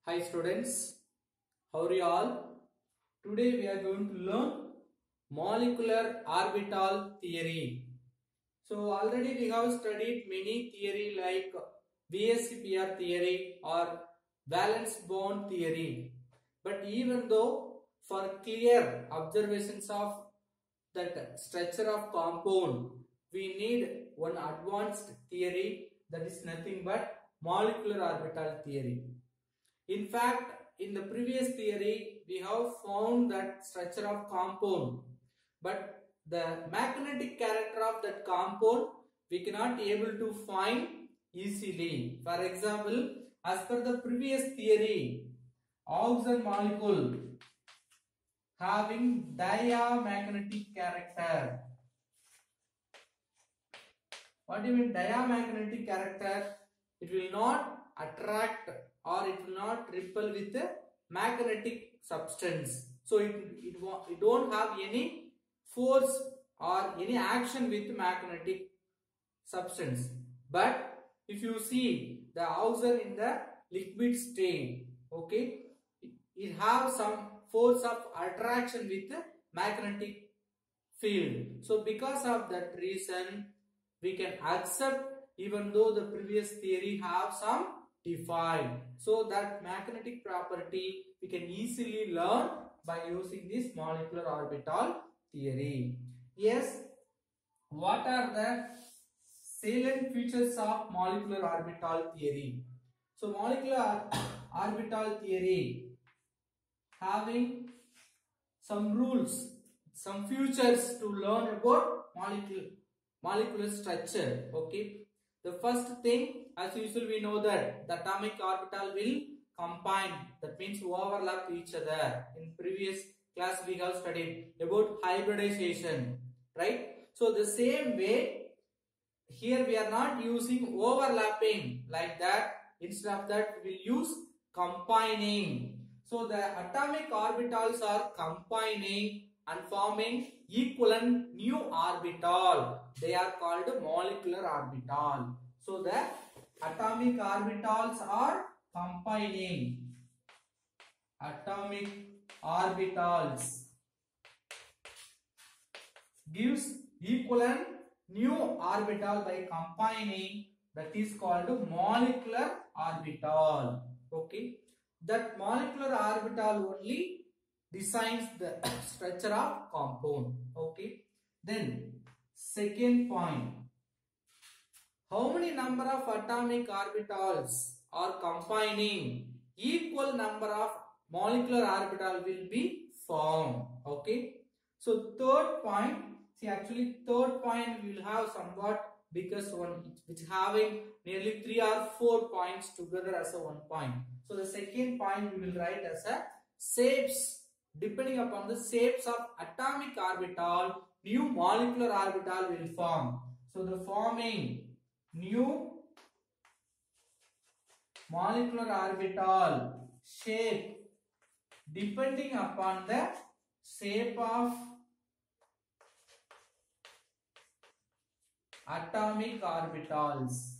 Hi students, how are you all? Today we are going to learn molecular orbital theory. So already we have studied many theory like VSEPR theory or valence bond theory. But even though for clear observations of that structure of compound, we need one advanced theory, that is nothing but molecular orbital theory. In fact, in the previous theory, we have found that structure of compound, but the magnetic character of that compound we cannot able to find easily. For example, as per the previous theory, oxygen molecule having diamagnetic character. What do you mean diamagnetic character? It will not attract or it will not repel with a magnetic substance. So it don't have any force or any action with magnetic substance. But if you see the oxygen in the liquid state, okay, it have some force of attraction with the magnetic field. So because of that reason, we can accept even though the previous theory have some defined. So that magnetic property we can easily learn by using this molecular orbital theory. Yes, what are the salient features of molecular orbital theory? So molecular orbital theory having some rules, some features to learn about molecular structure. Okay, the first thing, as usual, we know that the atomic orbital will combine, that means overlap each other. In previous class we have studied about hybridization, right? So the same way here we are not using overlapping like that. Instead of that we will use combining. So the atomic orbitals are combining and forming equivalent new orbital. They are called molecular orbital. So the atomic orbitals are combining. Atomic orbitals gives equivalent new orbital by combining, that is called molecular orbital. Okay, that molecular orbital only defines the structure of compound. Okay, then second point, how many number of atomic orbitals are combining, equal number of molecular orbital will be formed. Okay, so third point, see actually third point we will have somewhat biggest one, which having nearly 3 or 4 points together as a one point. So the second point we will write as a shapes. Depending upon the shapes of atomic orbital, new molecular orbital will form. So the forming new molecular orbital shape depending upon the shape of atomic orbitals.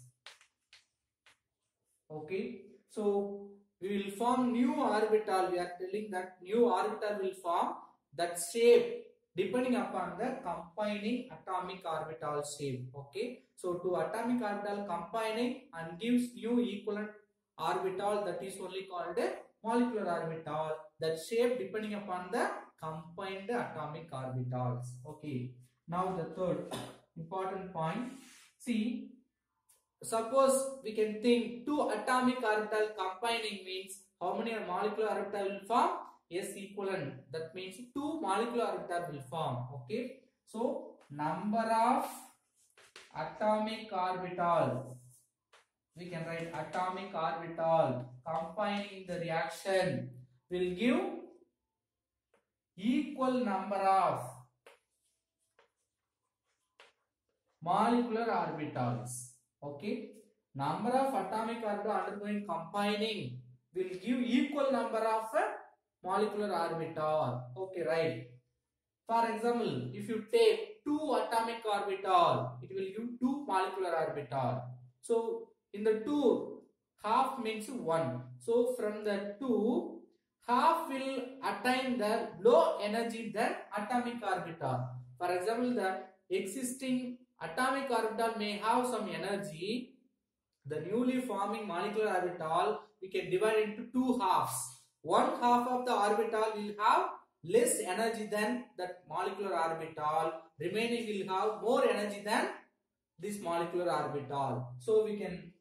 Okay, so we will form new orbital. We are telling that new orbital will form that shape depending upon the combining atomic orbital shape. Okay, so to atomic orbital combining and gives new equivalent orbital, that is only called a molecular orbital. That shape depending upon the combined atomic orbitals. Okay, now the third important point. See, suppose we can think two atomic orbital combining means how many molecular orbital will form? Yes, equivalent. That means two molecular orbital will form. Okay, so number of atomic orbital, we can write atomic orbital combining the reaction will give equal number of molecular orbitals. Okay, number of atomic orbital undergoing combining will give equal number of molecular orbital. Okay, right. For example, if you take two atomic orbital, it will give two molecular orbital. So in the two half means 1. So from the 2, half will attain the low energy than atomic orbital. For example, the existing atomic orbital may have some energy. The newly forming molecular orbital we can divide into two halves. One half of the orbital will have less energy than that molecular orbital. Remaining will have more energy than this molecular orbital. So we can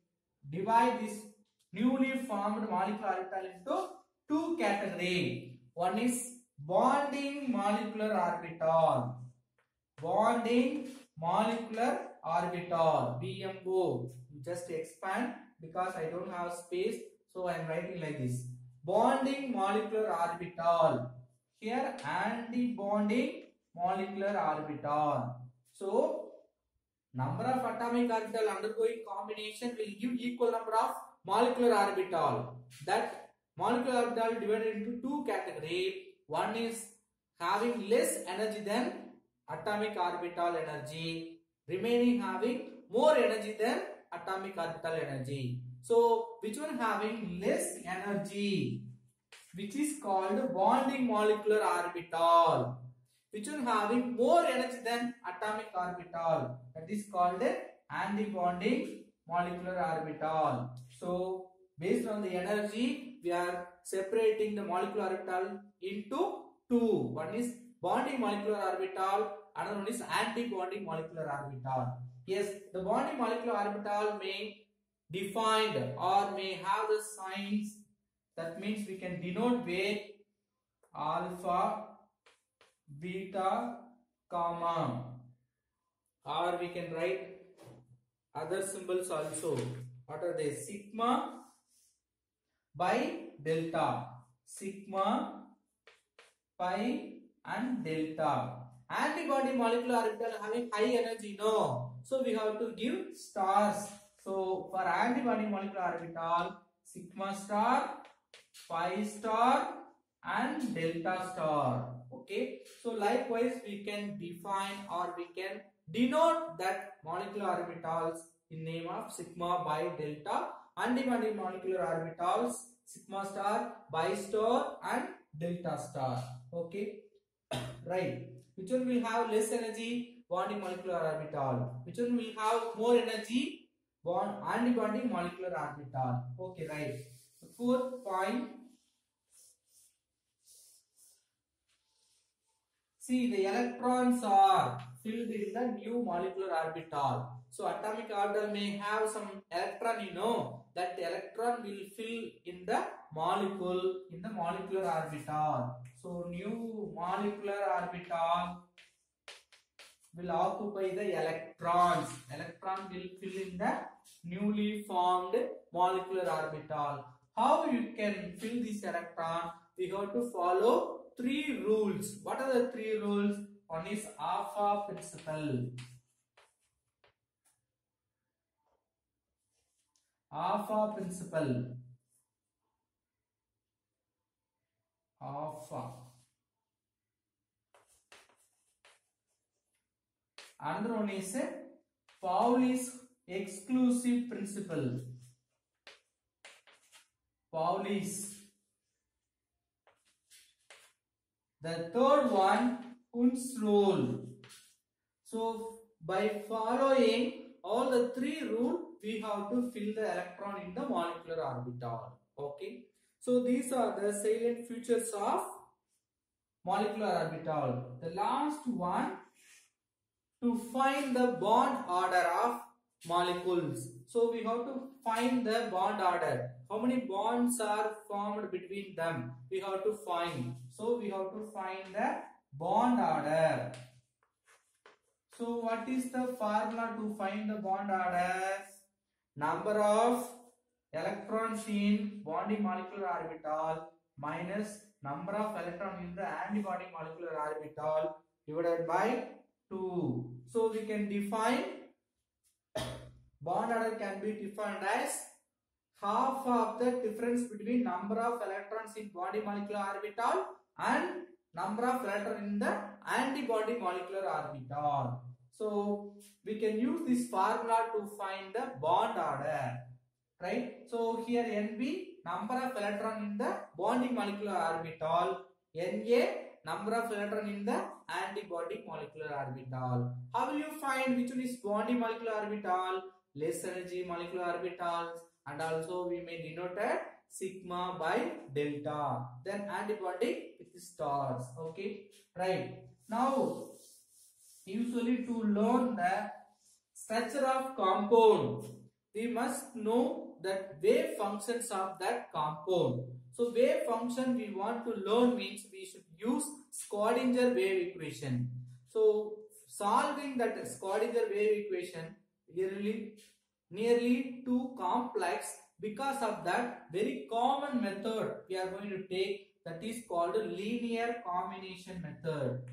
divide this newly formed molecular orbital into two categories. One is bonding molecular orbital. Bonding molecular orbital, BMO. You just expand because I don't have space, so I am writing like this. Bonding molecular orbital. Here anti-bonding molecular orbital. So number of atomic orbital undergoing combination will give equal number of molecular orbital. That molecular orbital divided into two categories. One is having less energy than atomic orbital energy, remaining having more energy than atomic orbital energy. So which one having less energy, which is called bonding molecular orbital. Which one having more energy than atomic orbital, that is called anti-bonding molecular orbital. So based on the energy we are separating the molecular orbital into two. One is bonding molecular orbital, another one is anti-bonding molecular orbital. Yes, the bonding molecular orbital may defined or may have the signs. That means we can denote with alpha, beta, comma, or we can write other symbols also. What are they? Sigma by delta, sigma, pi and delta. Antibody molecular orbital having high energy, no, so we have to give stars. So for antibody molecular orbital, sigma star, pi star and delta star. Okay, so likewise we can define or we can denote that molecular orbitals in name of sigma, pi, delta. Antibody molecular orbitals sigma star, pi star and delta star. Okay, right. Which one will have less energy? Bonding molecular orbital. Which one will have more energy? Antibonding molecular orbital. Okay, right. The fourth point. See, the electrons are filled in the new molecular orbital. So atomic orbital may have some electron, you know, that electron will fill in the molecule, in the molecular orbital. So new molecular orbital will occupy the electrons. Electron will fill in the newly formed molecular orbital. How you can fill this electron? We have to follow three rules. What are the three rules? One is alpha principle. Alpha principle. Alpha. Another one is Pauli's exclusive principle. Pauli's. The third one, Hund's rule. So by following all the three rules, we have to fill the electron in the molecular orbital. Okay. So these are the salient features of molecular orbital. The last one, to find the bond order of molecules. So we have to find the bond order. How many bonds are formed between them? We have to find. So we have to find the bond order. So what is the formula to find the bond order? Number of electrons in bonding molecular orbital minus number of electrons in the antibonding molecular orbital divided by 2. So we can define bond order can be defined as half of the difference between number of electrons in bonding molecular orbital and number of electrons in the antibonding molecular orbital. So we can use this formula to find the bond order. right? So here Nb, number of electron in the bonding molecular orbital, Na, number of electron in the antibody molecular orbital. How will you find which one is bonding molecular orbital? Less energy molecular orbitals, and also we may denote it sigma by delta. Then antibody with stars. Okay, right. Now, usually to learn the structure of compound, we must know that wave functions of that compound. So wave function we want to learn means we should use Schrödinger wave equation. So solving that Schrödinger wave equation nearly too complex. Because of that, very common method we are going to take, that is called linear combination method.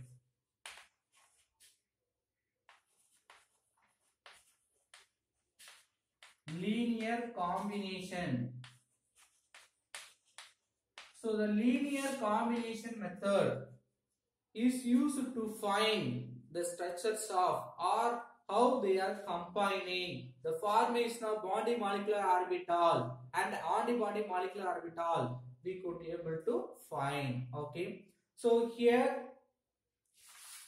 Linear combination. So the linear combination method is used to find the structures of, or how they are combining, the formation of bonding molecular orbital and antibody molecular orbital we could be able to find. Okay, so here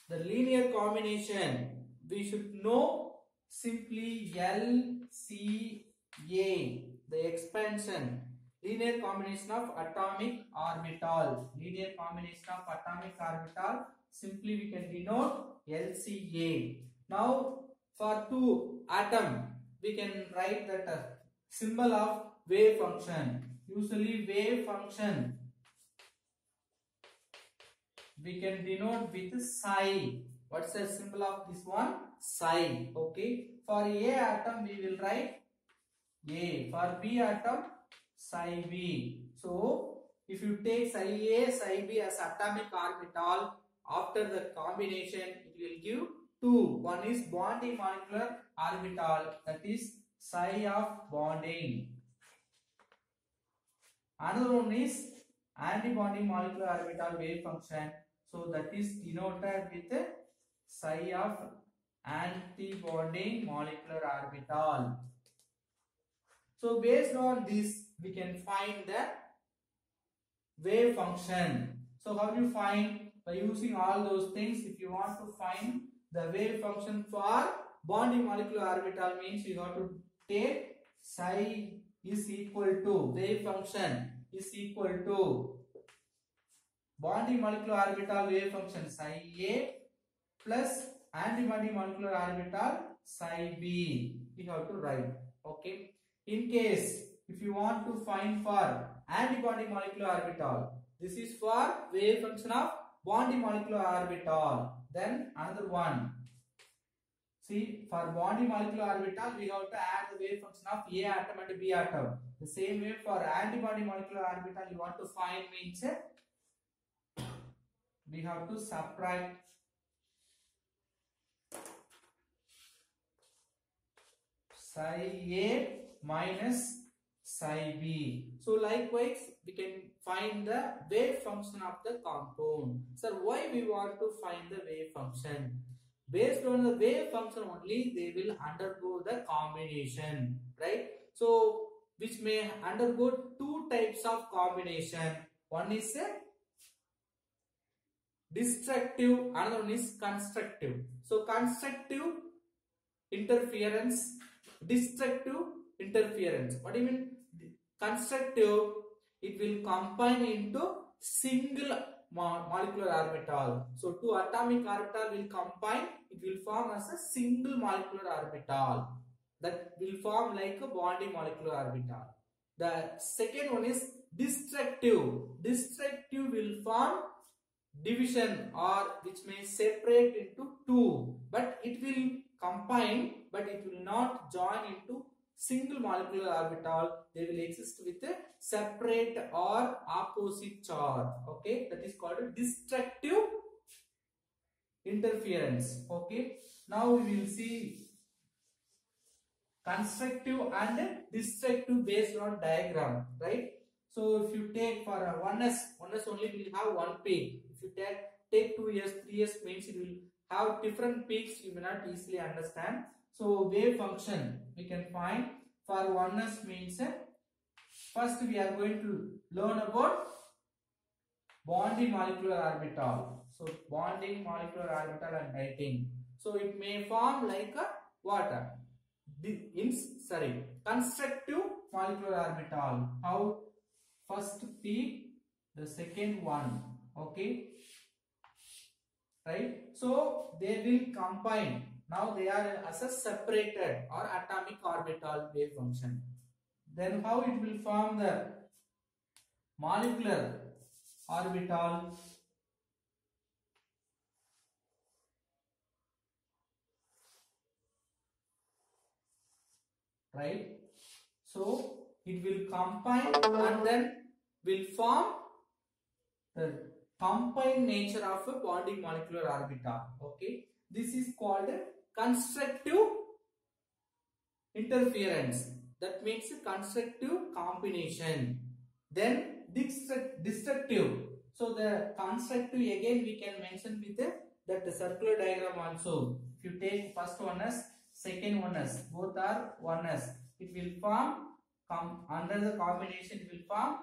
the linear combination we should know simply LCA, the expansion, linear combination of atomic orbital. Linear combination of atomic orbital, simply we can denote LCA. Now for two atom, we can write that symbol of wave function. Usually wave function we can denote with psi. What's the symbol of this one? Psi. Okay. For A atom we will write A. For B atom, psi B. So if you take psi A, psi B as atomic orbital, after the combination it will give two. One is bonding molecular orbital, that is psi of bonding. Another one is antibody molecular orbital wave function. So that is denoted with psi of antibody molecular orbital. So based on this, we can find the wave function. So how do you find? By using all those things. If you want to find the wave function for bonding molecular orbital, means you have to take psi is equal to, wave function is equal to bonding molecular orbital wave function psi A plus antibody molecular orbital psi B. You have to write. Okay. In case if you want to find for antibody molecular orbital, this is for wave function of bonding molecular orbital. Then another one. See, for bonding molecular orbital, we have to add the wave function of A atom and B atom. The same way for antibody molecular orbital, you want to find means we have to subtract psi A minus psi B. So likewise, we can find the wave function of the compound. So why we want to find the wave function? Based on the wave function only, they will undergo the combination, right? So which may undergo two types of combination. One is a destructive, another one is constructive. So constructive interference, destructive interference. What do you mean? Constructive, it will combine into single molecular orbital. So two atomic orbital will combine, it will form as a single molecular orbital. That will form like a bonding molecular orbital. The second one is destructive. Destructive will form division, or which may separate into two, but it will combine, but it will not join into single molecular orbital. They will exist with a separate or opposite charge. Okay, that is called destructive interference. Okay, now we will see constructive and destructive based on diagram, right? So if you take for a 1s only will have one peak. If you take 2s, 3s means it will have different peaks. You may not easily understand. So wave function we can find for oneness means first we are going to learn about bonding molecular orbital. So bonding molecular orbital and writing. So it may form like a what? Constructive molecular orbital. How? First P, the second one. Okay. Right. So they will combine. Now they are as a separated or atomic orbital wave function. Then how it will form the molecular orbital? Right. So it will combine and then will form the combined nature of a bonding molecular orbital. Okay. This is called constructive interference. That means constructive combination. Then destructive. So the constructive again we can mention with that circular diagram also. If you take first one as second one as both are one as, it will form under the combination it will form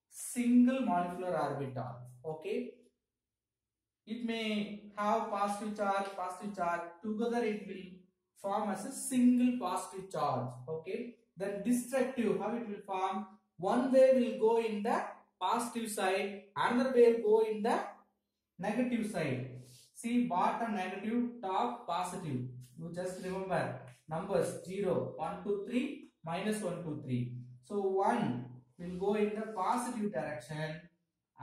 single molecular orbital. Okay. It may have positive charge, together it will form as a single positive charge. Okay. Then destructive, how it will form? One wave will go in the positive side, another wave go in the negative side. See, bottom negative, top positive. You just remember numbers 0, 1, 2, 3, minus 1, 2, 3. So 1 will go in the positive direction,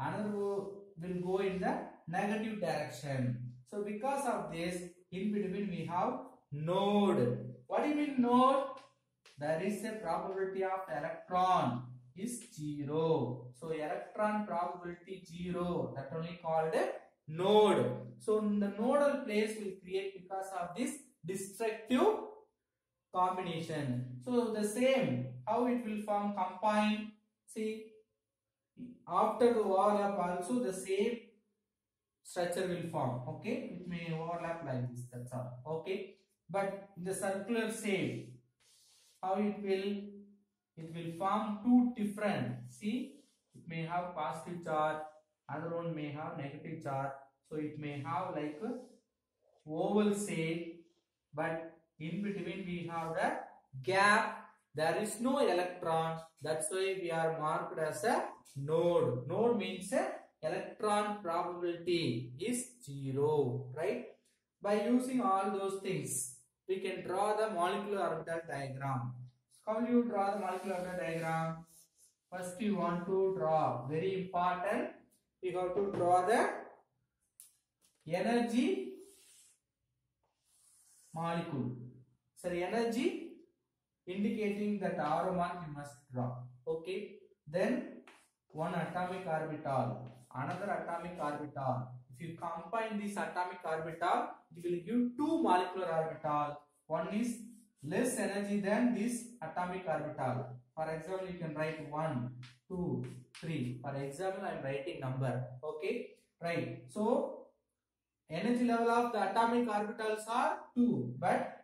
another will go in the negative direction. So because of this, in between we have node. What do you mean node? There is a probability of electron is 0. So electron probability 0. That only called a node. So the nodal place will create because of this destructive combination. So the same, how it will form combine. See, after the overlap also the same structure will form. Okay, it may overlap like this. That's all. Okay, but in the circular shape, how it will form two different. See, it may have positive charge, other one may have negative charge. So it may have like a oval shape, but in between we have the gap. There is no electron. That's why we are marked as a node. Node means electron probability is 0, right? By using all those things, we can draw the molecular orbital diagram. How do you draw the molecular orbital diagram? First you want to draw, very important, you have to draw the energy molecule. So energy indicating that arrow mark you must draw. Okay. Then one atomic orbital, another atomic orbital. If you combine this atomic orbital, it will give two molecular orbital. One is less energy than this atomic orbital. For example, you can write 1, 2, 3. For example, I am writing number. Okay. Right. So energy level of the atomic orbitals are 2, but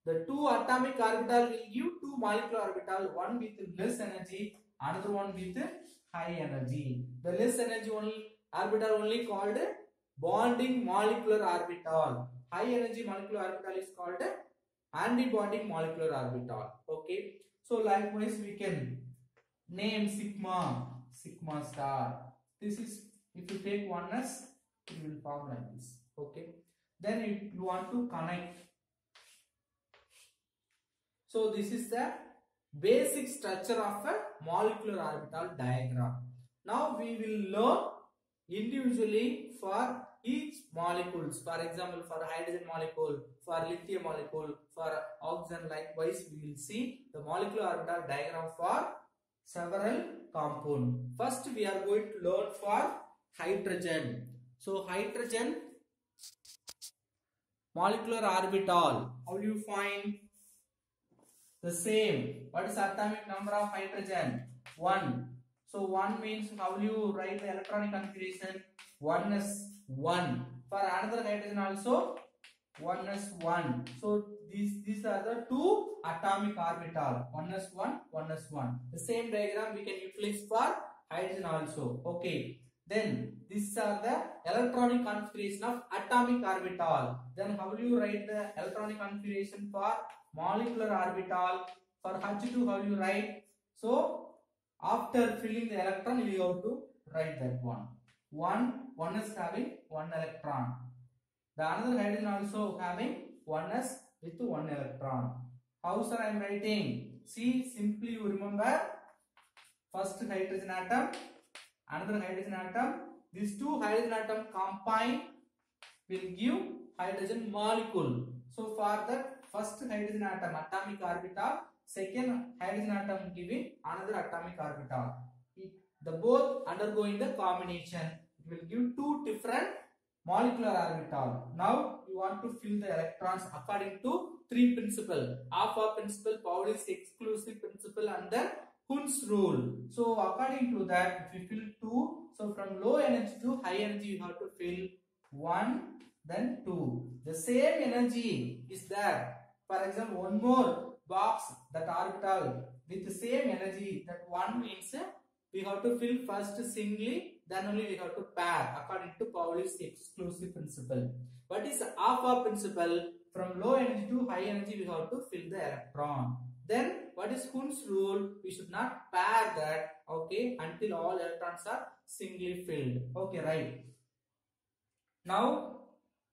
the two atomic orbital will give two molecular orbital, one with less energy, another one with high energy. The less energy orbital only called bonding molecular orbital. High energy molecular orbital is called anti-bonding molecular orbital. Okay. So likewise we can name sigma star. This is, if you take oneness, it will form like this. Okay. Then if you want to connect. So this is the basic structure of a molecular orbital diagram. Now we will learn individually for each molecules. For example, for hydrogen molecule, for lithium molecule, for oxygen, likewise we will see the molecular orbital diagram for several compounds. First we are going to learn for hydrogen. So hydrogen molecular orbital, how do you find? The same. What is atomic number of hydrogen? 1. So 1 means, how do you write the electronic configuration? 1 is 1. For another hydrogen also 1 is 1. So these are the two atomic orbital, 1s1, 1s1. The same diagram we can utilize for hydrogen also. Okay. Then these are the electronic configuration of atomic orbital. Then how will you write the electronic configuration for molecular orbital? For H2 how you write? So after filling the electron you have to write that one. One is having one electron. The another hydrogen also having 1s with one electron. How sir I am writing? See, simply you remember first hydrogen atom, another hydrogen atom. These two hydrogen atom combine will give hydrogen molecule. So for that first hydrogen atom atomic orbital, second hydrogen atom giving another atomic orbital. The both undergoing the combination, it will give two different molecular orbital. Now you want to fill the electrons according to three principle: alpha principle, Pauli's exclusive principle, and then Hund's rule. So according to that, if you fill two, so from low energy to high energy you have to fill 1, then 2. The same energy is there. For example, one more box, that orbital with the same energy, that one means we have to fill first singly, then only we have to pair according to Pauli's exclusive principle. What is alpha principle? From low energy to high energy we have to fill the electron. Then what is Hund's rule? We should not pair that, okay, until all electrons are singly filled. Okay, right. Now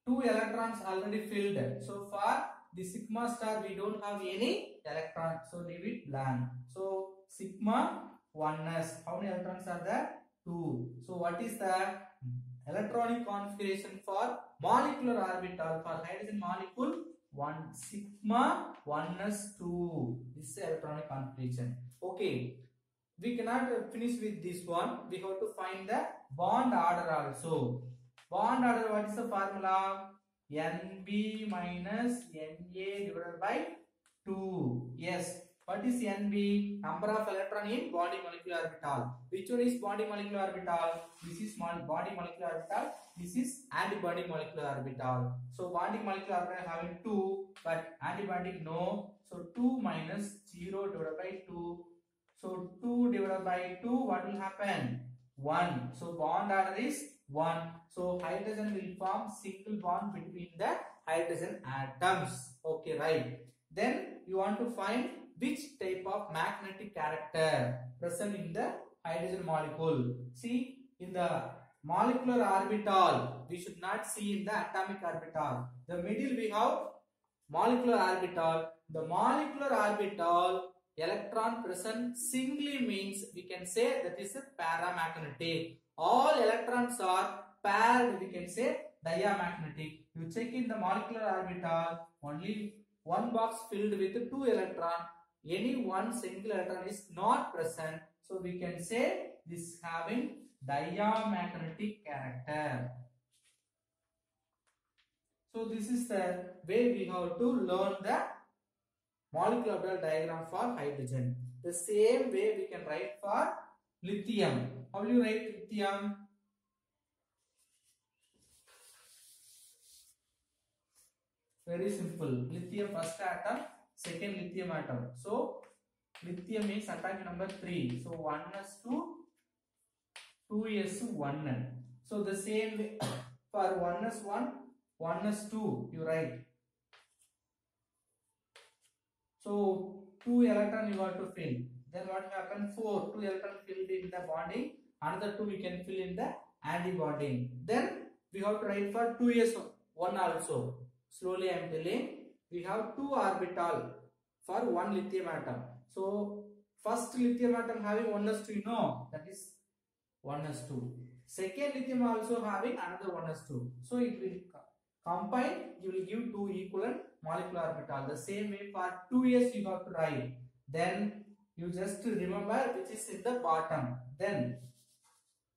2 electrons already filled. So for the sigma star we don't have any electron, so leave it blank. So sigma 1s. How many electrons are there? 2. So what is the electronic configuration for molecular orbital for hydrogen molecule? 1 sigma 1s2. This is electronic configuration. Okay, we cannot finish with this one. We have to find the bond order also. Bond order, what is the formula? Nb minus Na divided by 2. Yes. What is Nb? Number of electron in bonding molecular orbital. Which one is bonding molecular orbital? This is bonding molecular orbital. This is antibonding molecular orbital. So bonding molecular orbital having 2, but antibonding no. So 2 minus 0 divided by 2. So 2 divided by 2, what will happen? 1. So bond order is 1. So hydrogen will form single bond between the hydrogen atoms. Okay, right. Then you want to find which type of magnetic character present in the hydrogen molecule. See, in the molecular orbital, we should not see in the atomic orbital. The middle we have molecular orbital. The molecular orbital electron present singly means we can say that is a paramagnetic. All electrons are paired, we can say diamagnetic. You check in the molecular orbital, only one box filled with 2 electrons. Any one single electron is not present. So we can say this having diamagnetic character. So this is the way we have to learn the molecular orbital diagram for hydrogen. The same way we can write for lithium. How will you write lithium? Very simple. Lithium first atom, second lithium atom. So lithium is atomic number 3. So 1s2, 2s1. So the same way for 1s1, 1s2 you write. So 2 electron you have to fill. Then what happens? 4 2 electron filled in the bonding. Another 2 we can fill in the anti-bonding. Then we have to write for 2s1 also. Slowly I am telling. We have 2 orbital for 1 lithium atom. So first lithium atom having 1s2, you know, that is 1s2. Second lithium also having another 1s2. So it will combine, you will give 2 equivalent molecular orbital. The same way for 2s you have to write. Then you just remember which is in the bottom. Then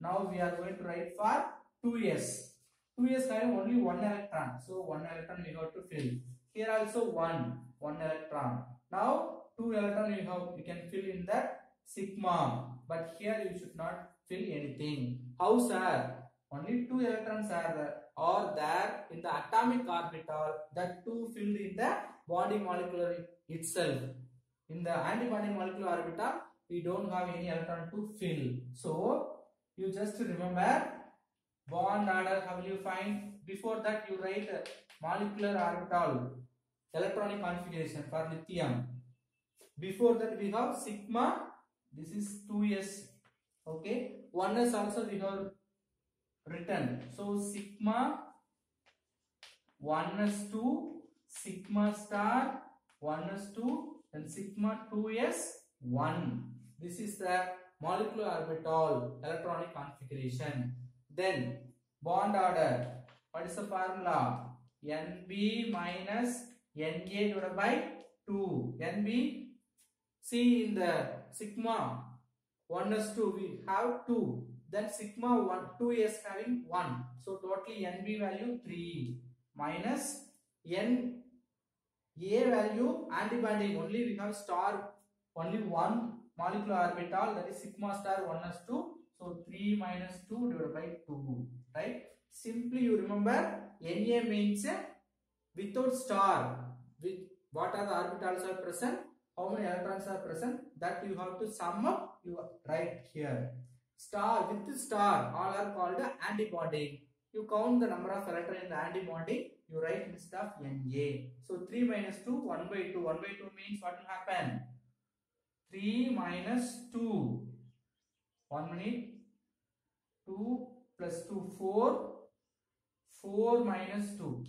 now we are going to write for 2s. 2s having only 1 electron. So 1 electron we have to fill. Here also 1 electron. Now 2 electron you can fill in that sigma. But here you should not fill anything. How sir? Only 2 electrons are there in the atomic orbital. That 2 filled in the bonding molecule itself. In the antibonding molecular orbital, we don't have any electron to fill. So you just remember bond order. How will you find? Before that, you write molecular orbital electronic configuration for lithium. Before that, we have sigma. This is 2s. Okay, 1s also we have written. So sigma 1s2, sigma star 1s2, and sigma 2s1. This is the molecular orbital electronic configuration. Then bond order. What is the formula? Nb minus Na divided by 2. Nb, see in the sigma 1s2 we have 2. Then sigma 1 2s having 1. So totally Nb value 3 minus Na value antibonding only we have star only one molecular orbital, that is sigma star 1s2. So 3 minus 2 divided by 2, right? Simply you remember Na means without star. With what are the orbitals are present, how many electrons are present, that you have to sum up, you write here. Star with star, all are called antibonding. You count the number of electrons in the antibonding, you write instead of Na. So 3 minus 2, 1 by 2. 1 by 2 means what will happen? 3 minus 2. 1 minute. 2 plus 2, 4. 4 minus 2.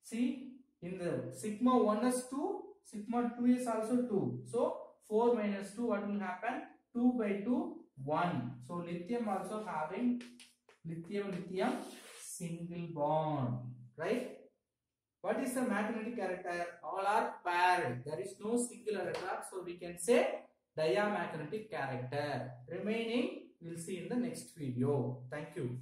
See, in the sigma 1 is 2, sigma 2 is also 2. So 4 minus 2, what will happen? 2 by 2, 1. So lithium also having lithium single bond, right? What is the magnetic character? All are paired. There is no single electron, so we can say diamagnetic character. Remaining we'll see in the next video. Thank you.